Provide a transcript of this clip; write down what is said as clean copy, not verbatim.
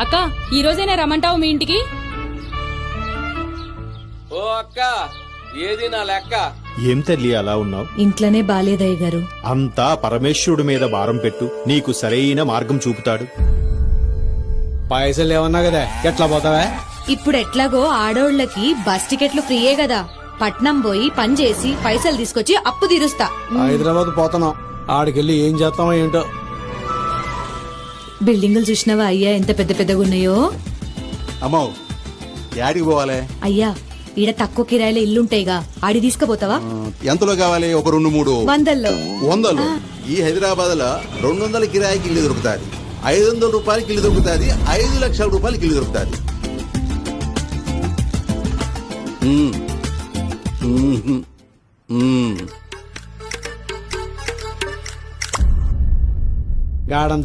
అక్క ఈ రోజైనా రమ్మంటావు మీ ఇంటికి? ఓ అక్క, ఏది నా లెక్క? ఏం తల్లి అలా ఉన్నావు? ఇంట్లోనే బాలేదయ్య గారు. అంతా పరమేశ్వరుడి మీద భారం పెట్టు, నీకు సరైన మార్గం చూపుతాడు. పైసలు ఏమన్నా కదా ఎట్లా పోతావా? ఇప్పుడు ఎట్లాగో ఆడోళ్లకి బస్ టికెట్లు ఫ్రీయే కదా. పట్నం పోయి పని చేసి పైసలు తీసుకొచ్చి అప్పు తీరుస్తా. హైదరాబాద్ పోతున్నాం, ఆడికెళ్ళి ఏం చేస్తామో ఏంటో. బిల్డింగులు చూసినావా అయ్యా, ఎంత పెద్ద పెద్దగా ఉన్నాయో. అమ్మో, యాడికి పోవాలి? అయ్యా ఈడ తక్కువ కిరాయిలో ఇల్లుంటాయిగా, ఆడి తీసుకుపోతావా? ఎంతలో కావాలి? ఒక 2-3 వందల్లో. 100. ఈ హైదరాబాద్ లో 200 కిరాయికి ఇల్లు దొరుకుతాది, 500 రూపాయలకి ఇల్లు దొరుకుతాది, 5 లక్షల రూపాయలకి ఇల్లు దొరుకుతాది. గాఢం